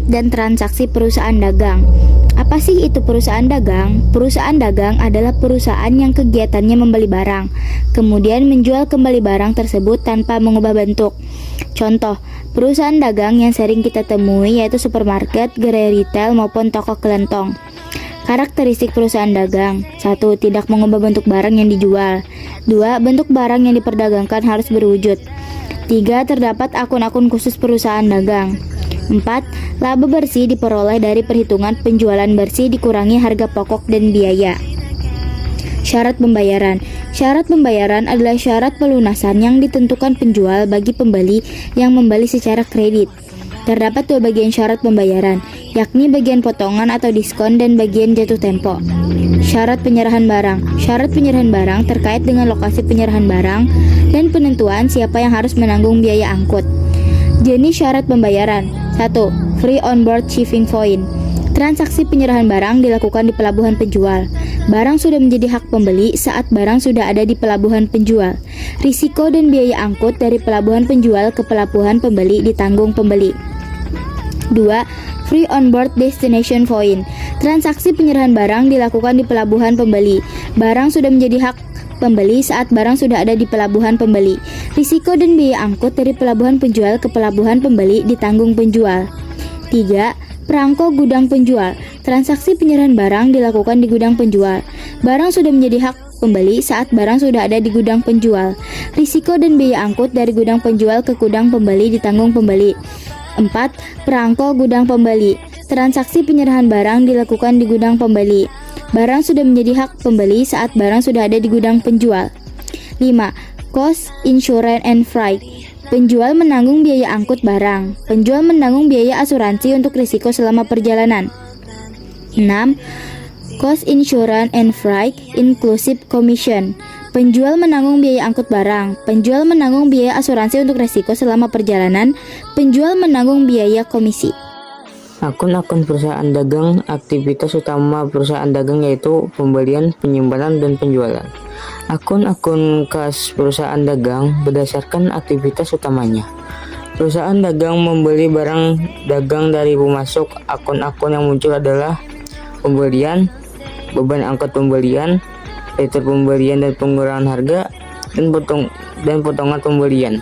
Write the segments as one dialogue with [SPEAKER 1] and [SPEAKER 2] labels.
[SPEAKER 1] dan transaksi perusahaan dagang. Apa sih itu perusahaan dagang? Perusahaan dagang adalah perusahaan yang kegiatannya membeli barang, kemudian menjual kembali barang tersebut tanpa mengubah bentuk. Contoh, perusahaan dagang yang sering kita temui yaitu supermarket, gerai retail, maupun toko kelentong. Karakteristik perusahaan dagang: 1. Tidak mengubah bentuk barang yang dijual. 2. Bentuk barang yang diperdagangkan harus berwujud. 3. Terdapat akun-akun khusus perusahaan dagang. 4. Laba bersih diperoleh dari perhitungan penjualan bersih dikurangi harga pokok dan biaya. Syarat pembayaran. Syarat pembayaran adalah syarat pelunasan yang ditentukan penjual bagi pembeli yang membeli secara kredit. Terdapat dua bagian syarat pembayaran, yakni bagian potongan atau diskon dan bagian jatuh tempo. Syarat penyerahan barang. Syarat penyerahan barang terkait dengan lokasi penyerahan barang dan penentuan siapa yang harus menanggung biaya angkut. Jenis syarat pembayaran. 1. Free on board shipping point. Transaksi penyerahan barang dilakukan di pelabuhan penjual. Barang sudah menjadi hak pembeli saat barang sudah ada di pelabuhan penjual. Risiko dan biaya angkut dari pelabuhan penjual ke pelabuhan pembeli ditanggung pembeli. 2. Free on board destination point. Transaksi penyerahan barang dilakukan di pelabuhan pembeli. Barang sudah menjadi hak pembeli saat barang sudah ada di pelabuhan pembeli. Risiko dan biaya angkut dari pelabuhan penjual ke pelabuhan pembeli ditanggung penjual. 3. Perangko gudang penjual. Transaksi penyerahan barang dilakukan di gudang penjual. Barang sudah menjadi hak pembeli saat barang sudah ada di gudang penjual. Risiko dan biaya angkut dari gudang penjual ke gudang pembeli ditanggung pembeli. 4. Perangko gudang pembeli. Transaksi penyerahan barang dilakukan di gudang pembeli. Barang sudah menjadi hak pembeli saat barang sudah ada di gudang penjual. 5. Cost, insurance, and freight. Penjual menanggung biaya angkut barang. Penjual menanggung biaya asuransi untuk risiko selama perjalanan. 6. Cost, insurance, and freight inclusive commission. Penjual menanggung biaya angkut barang. Penjual menanggung biaya asuransi untuk risiko selama perjalanan. Penjual menanggung biaya komisi.
[SPEAKER 2] Akun-akun perusahaan dagang. Aktivitas utama perusahaan dagang yaitu pembelian, penyimpanan, dan penjualan. Akun-akun kas perusahaan dagang berdasarkan aktivitas utamanya. Perusahaan dagang membeli barang dagang dari pemasok. Akun-akun yang muncul adalah pembelian, beban angkut pembelian, retur pembelian dan pengurangan harga, dan potongan pembelian.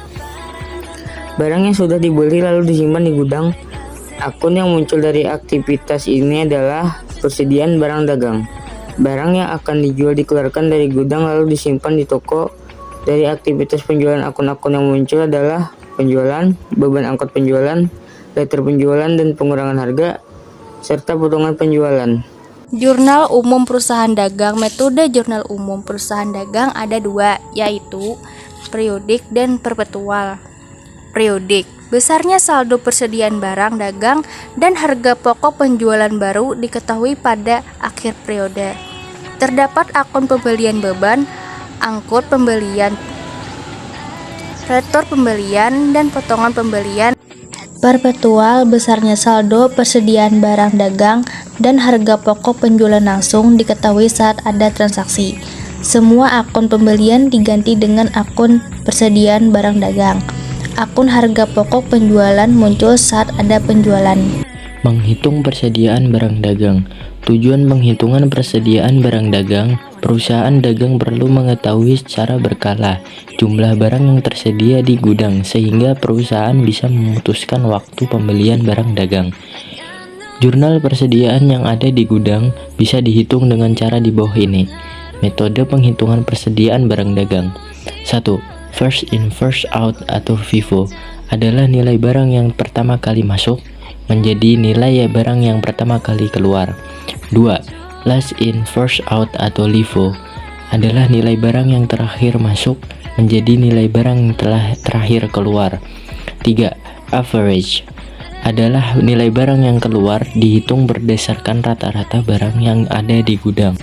[SPEAKER 2] Barang yang sudah dibeli lalu disimpan di gudang. Akun yang muncul dari aktivitas ini adalah persediaan barang dagang. Barang yang akan dijual dikeluarkan dari gudang lalu disimpan di toko. Dari aktivitas penjualan, akun-akun yang muncul adalah penjualan, beban angkut penjualan, retur penjualan dan pengurangan harga, serta potongan penjualan.
[SPEAKER 3] Jurnal umum perusahaan dagang. Metode jurnal umum perusahaan dagang ada dua, yaitu periodik dan perpetual. Periodik, besarnya saldo persediaan barang dagang dan harga pokok penjualan baru diketahui pada akhir periode. Terdapat akun pembelian beban, angkut pembelian, retur pembelian, dan potongan pembelian. Perpetual, besarnya saldo persediaan barang dagang dan harga pokok penjualan langsung diketahui saat ada transaksi. Semua akun pembelian diganti dengan akun persediaan barang dagang. Akun harga pokok penjualan muncul saat ada penjualan.
[SPEAKER 4] Menghitung persediaan barang dagang. Tujuan penghitungan persediaan barang dagang, perusahaan dagang perlu mengetahui secara berkala jumlah barang yang tersedia di gudang sehingga perusahaan bisa memutuskan waktu pembelian barang dagang. Jurnal persediaan yang ada di gudang bisa dihitung dengan cara di bawah ini. Metode penghitungan persediaan barang dagang. 1. First in first out atau FIFO adalah nilai barang yang pertama kali masuk menjadi nilai barang yang pertama kali keluar. 2. Last in first out atau LIFO adalah nilai barang yang terakhir masuk menjadi nilai barang yang telah terakhir keluar. 3. Average adalah nilai barang yang keluar dihitung berdasarkan rata-rata barang yang ada di gudang.